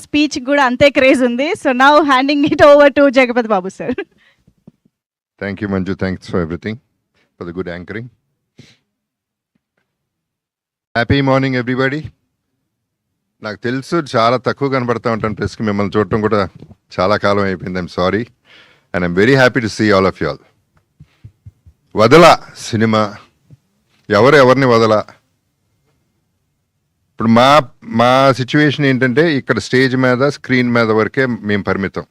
Speech కూడా అంతే craze ఉంది. So now handing it over to Jagapathi Babu sir. Thank you, Manju. Thanks for everything, for the good anchoring. Happy morning, everybody. నాకు తెలుసు చాలా తక్కువ కనబడతా ఉంటాను ప్రెస్కి, మిమ్మల్ని చూడటం కూడా చాలా కాలం అయిపోయింది. I'm sorry and I'm very happy to see all of you all. వదల సినిమా ఎవరిని వదల. ఇప్పుడు మా సిచ్యువేషన్ ఏంటంటే ఇక్కడ స్టేజ్ మీద స్క్రీన్ మీద వరకే మేము పరిమితం.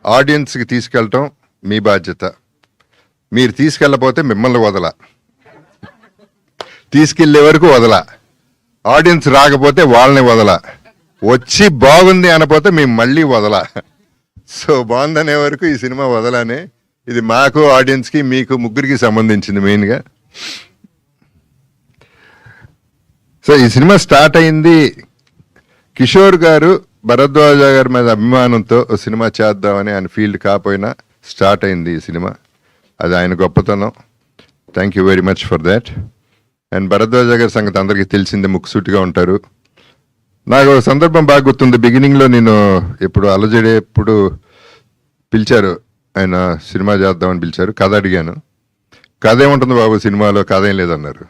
ఆడియన్స్కి తీసుకెళ్ళటం మీ బాధ్యత. మీరు తీసుకెళ్ళకపోతే మిమ్మల్ని వదల, తీసుకెళ్లే వరకు వదల. ఆడియన్స్ రాకపోతే వాళ్ళని వదల, వచ్చి బాగుంది అనపోతే మేము మళ్ళీ వదల. సో బాగుందనే వరకు ఈ సినిమా వదలనే. ఇది మాకు ఆడియన్స్కి మీకు ముగ్గురికి సంబంధించింది మెయిన్గా. సో ఈ సినిమా స్టార్ట్ అయింది కిషోర్ గారు భరద్వాజ గారి మీద అభిమానంతో సినిమా చేద్దామని ఆయన ఫీల్డ్ కాకపోయినా స్టార్ట్ అయింది ఈ సినిమా. అది ఆయన గొప్పతనం. Thank you very much for that. And Bharadwaj గారి సంగతి అందరికీ తెలిసిందే, ముక్కుసూటిగా ఉంటారు. నాకు ఒక సందర్భం బాగా గుర్తుంది. బిగినింగ్లో నేను ఎప్పుడు అలజడే ఎప్పుడు పిలిచారు, ఆయన సినిమా చేద్దామని పిలిచారు. కథ అడిగాను. కథ ఏముంటుంది బాబు సినిమాలో, కథ ఏం లేదన్నారు.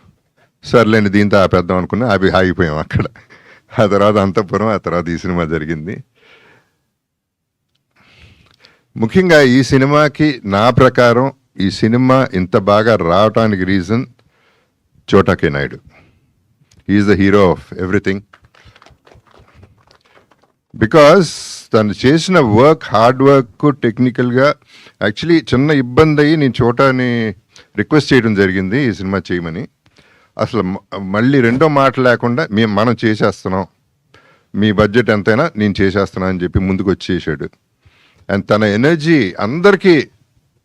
సర్లేని దీంతో ఆపేద్దాం అనుకున్నా, ఆగిపోయాం అక్కడ. ఆ తర్వాత అంతఃపురం, ఆ తర్వాత ఈ సినిమా జరిగింది. ముఖ్యంగా ఈ సినిమాకి నా ప్రకారం ఈ సినిమా ఇంత బాగా రావటానికి reason Chota K Naidu. Is the hero of everything. Because తను చేసిన వర్క్, హార్డ్ వర్క్, టెక్నికల్గా యాక్చువల్లీ చిన్న ఇబ్బంది అయ్యి నేను చోటాని రిక్వెస్ట్ చేయడం జరిగింది ఈ సినిమా చేయమని. అసలు మళ్ళీ రెండో మాట లేకుండా మనం చేసేస్తున్నాం, మీ బడ్జెట్ ఎంతైనా నేను చేసేస్తున్నా అని చెప్పి ముందుకు వచ్చేసాడు. అండ్ తన ఎనర్జీ అందరికీ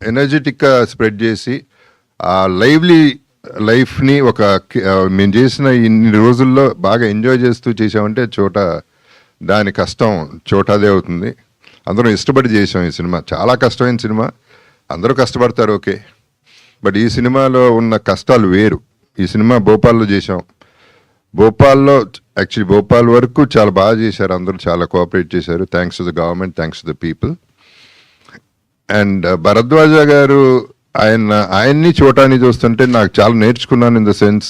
ఎనర్జెటిక్గా స్ప్రెడ్ చేసి ఆ లైవ్లీ లైఫ్ని ఒక మేము చేసిన ఇన్ని రోజుల్లో బాగా ఎంజాయ్ చేస్తూ చేసామంటే దాని కష్టం చోటాదే అవుతుంది. అందరం ఇష్టపడి చేసాం ఈ సినిమా. చాలా కష్టమైన సినిమా, అందరూ కష్టపడతారు ఓకే, బట్ ఈ సినిమాలో ఉన్న కష్టాలు వేరు. ఈ సినిమా భోపాల్లో చేసాం. భోపాల్ వరకు చాలా బాగా చేశారు, అందరూ చాలా కోఆపరేట్ చేశారు. Thanks to the government, thanks to the people. And Bharadwaj garu ఆయన్ని చోటాని చూస్తుంటే నాకు చాలా నేర్చుకున్నాను. ఇన్ ద సెన్స్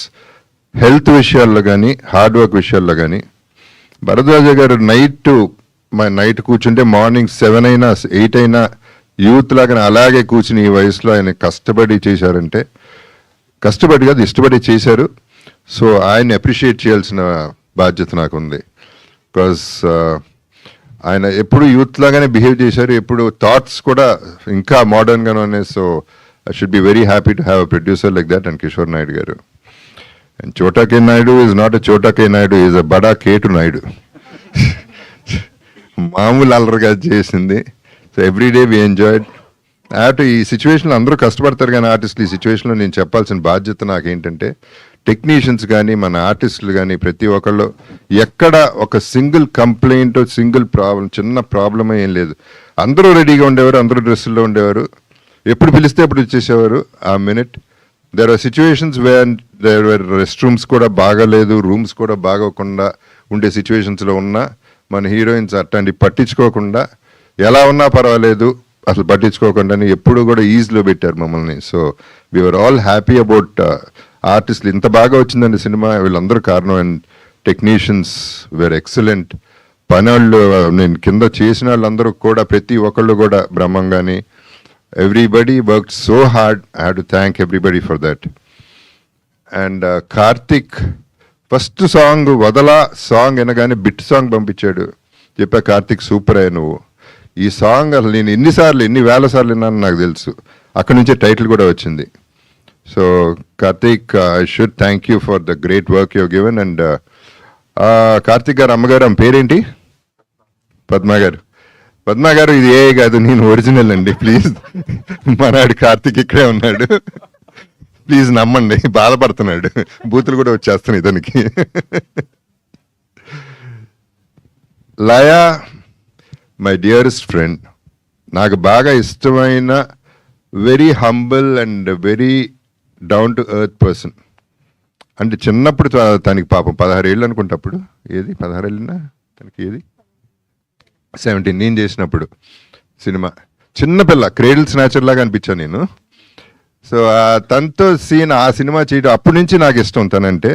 హెల్త్ విషయాల్లో కానీ, హార్డ్ వర్క్ విషయాల్లో కానీ. భరద్వాజ గారు నైట్ కూర్చుంటే మార్నింగ్ 7 అయినా 8 అయినా యూత్ లాగానే అలాగే కూర్చుని ఈ వయసులో ఆయన కష్టపడి చేశారంటే, కష్టపడి కాదు ఇష్టపడి చేశారు. సో ఆయన్ని అప్రిషియేట్ చేయాల్సిన బాధ్యత నాకు ఉంది. బికాస్ ఆయన ఎప్పుడు యూత్ లాగానే బిహేవ్ చేశారు, ఎప్పుడు థాట్స్ కూడా ఇంకా మోడర్న్గానే ఉన్నాయి. So I should be very happy to have a producer like that and Kishore Naidu గారు. అండ్ చోటా K Naidu is not a చోటా కే నాయుడు, ఈజ్ అ బడా కేటు నాయుడు. మామూలు అల్లరిగా చేసింది. So everyday we enjoyed. ఈ సిచ్యువేషన్లో అందరూ కష్టపడతారు కానీ ఆర్టిస్టులు, ఈ సిచ్యువేషన్లో నేను చెప్పాల్సిన బాధ్యత నాకేంటంటే టెక్నీషియన్స్ కానీ మన ఆర్టిస్టులు కానీ ప్రతి ఒక్కళ్ళు ఎక్కడ ఒక సింగిల్ కంప్లైంట్, సింగిల్ ప్రాబ్లం, చిన్న ప్రాబ్లమే ఏం లేదు. అందరూ రెడీగా ఉండేవారు, అందరూ డ్రెస్సుల్లో ఉండేవారు, ఎప్పుడు పిలిస్తే అప్పుడు ఇచ్చేసేవారు ఆ minute. There are situations where there were rest rooms కూడా బాగాలేదు, రూమ్స్ కూడా బాగోకుండా ఉండే సిచ్యువేషన్స్లో ఉన్నా మన హీరోయిన్స్ అట్లాంటి పట్టించుకోకుండా ఎలా ఉన్నా పర్వాలేదు అసలు పట్టించుకోకుండానే ఎప్పుడు కూడా ఈజ్లో పెట్టారు మమ్మల్ని. So we are all happy about ఆర్టిస్టులు ఇంత బాగా వచ్చిందండి సినిమా, వీళ్ళందరూ కారణం. And technicians were excellent. పని నేను కింద చేసిన వాళ్ళందరూ కూడా ప్రతి ఒక్కళ్ళు కూడా బ్రహ్మంగాని everybody work so hard. I have to thank everybody for that. And Karthik first song వదలా సాంగ్ అనగానే బిట్ సాంగ్ పంపించాడు. చెప్పా కార్తిక్ సూపర్ అయ్యా నువ్వు. ఈ సాంగ్ అసలు నేను ఎన్ని వేల సార్లు విన్నాను నాకు తెలుసు. అక్కడి నుంచే టైటిల్ కూడా వచ్చింది. So Karthik, I should thank you for the great work you given. And Karthik గారు అమ్మగారు ఆమె పేరేంటి? పద్మ గారు ఇది ఏ కాదు, నేను ఒరిజినల్ అండి. ప్లీజ్ మనాడు కార్తిక్ ఇక్కడే ఉన్నాడు, ప్లీజ్ నమ్మండి. బాధపడుతున్నాడు, బూతులు కూడా వచ్చేస్తున్నాయి ఇతనికి. లయా మై డియరెస్ట్ ఫ్రెండ్, నాకు బాగా ఇష్టమైన very humble and very down to earth person. అంటే చిన్నప్పుడు తనకి పాపం 16 ఏళ్ళు అనుకుంటప్పుడు, ఏది 16 ఏళ్ళినా తనకి, ఏది 17 నేను చేసినప్పుడు సినిమా. చిన్నపిల్ల క్రేడిల్ స్నాచర్ లాగా అనిపించాను నేను. సో తనతో సీన్ ఆ సినిమా చేయడం అప్పటి నుంచి నాకు ఇష్టం తనంటే.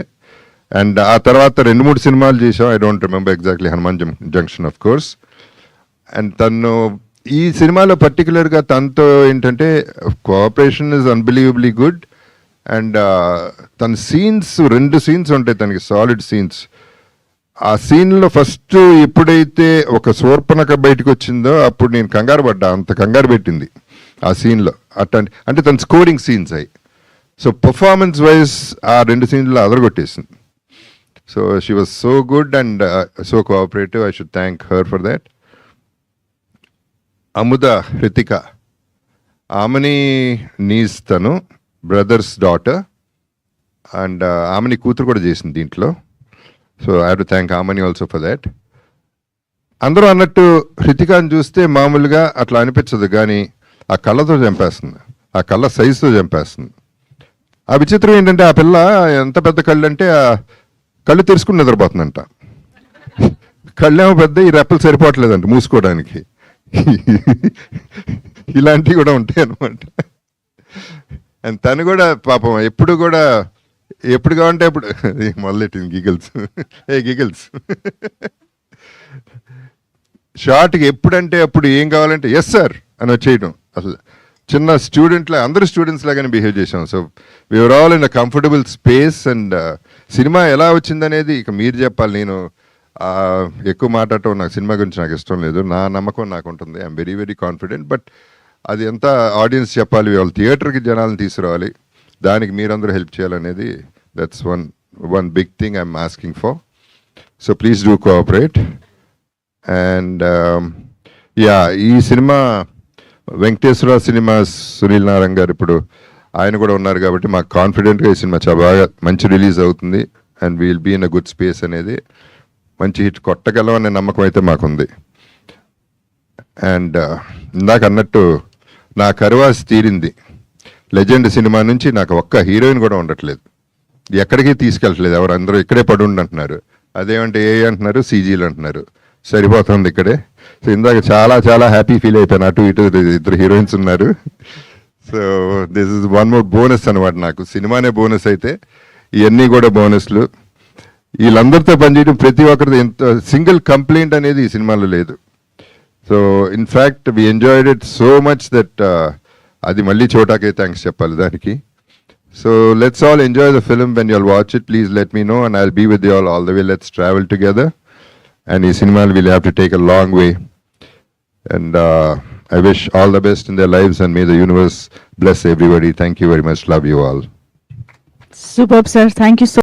అండ్ ఆ తర్వాత 2-3 సినిమాలు చేసాం. I don't remember exactly, Hanuman junction of course. And తను ఈ సినిమాలో పర్టికులర్గా తనతో ఏంటంటే cooperation is unbelievably good. And తన సీన్స్ 2 సీన్స్ ఉంటాయి తనకి, సాలిడ్ సీన్స్. ఆ సీన్లో ఫస్ట్ ఎప్పుడైతే ఒక శూర్పణఖ బయటకు వచ్చిందో అప్పుడు నేను కంగారు పడ్డా, అంత కంగారు పెట్టింది ఆ సీన్లో. అంటే తన స్కోరింగ్ సీన్స్ అయ్యి. సో పర్ఫార్మెన్స్ వైజ్ ఆ 2 సీన్లో అదరగొట్టేసింది. So she was so good and so cooperative. I should thank her for that. Amudha Hrithika, ఆమెని నీస్ తను బ్రదర్స్ డాటర్. అండ్ ఆమెని కూతురు కూడా చేసింది దీంట్లో. So I have to thank Aamani also for that. అందరూ అన్నట్టు హృతికాని చూస్తే మామూలుగా అట్లా అనిపించదు, కానీ ఆ కళ్ళతో చంపేస్తుంది, ఆ కళ్ళ సైజుతో చంపేస్తుంది. ఆ విచిత్రం ఏంటంటే ఆ పిల్ల ఎంత పెద్ద కళ్ళు అంటే ఆ కళ్ళు తెరుచుకుని నిద్రపోతుందంట. కళ్ళేమో పెద్ద, ఈ రెప్పలు సరిపోవట్లేదంట మూసుకోవడానికి. ఇలాంటివి కూడా ఉంటాయి అన్నమాట. అండ్ తను కూడా పాపం ఎప్పుడు కావంటే అప్పుడు మొదలెట్టింది గిగిల్స్. గిగిల్స్ షార్ట్కి ఎప్పుడంటే అప్పుడు ఏం కావాలంటే ఎస్ సార్ అని వచ్చేయడం. అసలు చిన్న స్టూడెంట్లా, అందరూ స్టూడెంట్స్ లాగానే బిహేవ్ చేసాం. So we are all in a comfortable space. And సినిమా ఎలా వచ్చిందనేది ఇక మీరు చెప్పాలి. నేను ఎక్కువ మాట్లాడటం, నాకు సినిమా గురించి నాకు ఇష్టం లేదు. నా నమ్మకం నాకు ఉంటుంది. I'm very very confident. But అది ఎంత ఆడియన్స్ చెప్పాలి, వాళ్ళు థియేటర్కి జనాలను తీసుకురావాలి, దానికి మీరందరూ హెల్ప్ చేయాలనేది that's one big thing I'm asking for. So please do cooperate. And yeah, ఈ సినిమా వెంకటేశ్వర సినిమాస్ సునీల్ నారాయణ గారు ఇప్పుడు ఆయన కూడా ఉన్నారు కాబట్టి మాకు కాన్ఫిడెంట్గా ఈ సినిమా చాలా బాగా మంచి రిలీజ్ అవుతుంది. And we'll be in a good space అనేది, మంచి హిట్ కొట్టగలం అనే నమ్మకం అయితే మాకుంది. అండ్ ఇందాక అన్నట్టు నా కరువాసి తీరింది. లెజెండ్ సినిమా నుంచి నాకు ఒక్క హీరోయిన్ కూడా ఉండట్లేదు, ఎక్కడికి తీసుకెళ్ళట్లేదు. ఎవరు అందరూ ఇక్కడే పడుండి అంటున్నారు. అదేమంటే ఏ అంటున్నారు, సీజీలు అంటున్నారు. సరిపోతుంది ఇక్కడే. సో ఇందాక చాలా చాలా హ్యాపీ ఫీల్ అయిపోయాను. అటు ఇటు 2 హీరోయిన్స్ ఉన్నారు. So this is one more bonus అనమాట. నాకు సినిమానే బోనస్ అయితే ఇవన్నీ కూడా బోనస్లు. వీళ్ళందరితో పనిచేయడం, ప్రతి ఒక్కరితో ఎంత సింగిల్ కంప్లైంట్ అనేది ఈ సినిమాలో లేదు. So in fact we enjoyed it so much that అది మళ్ళీ చోటాకే థ్యాంక్స్ చెప్పాలి దానికి. So let's all enjoy the film. When you all watch it please let me know and I will be with you all the way. Let's travel together. And ఈ సినిమాలు will have to take a long way. And I wish all the best in their lives and may the universe bless everybody. Thank you very much. Love you all. Superb, sir. Thank you so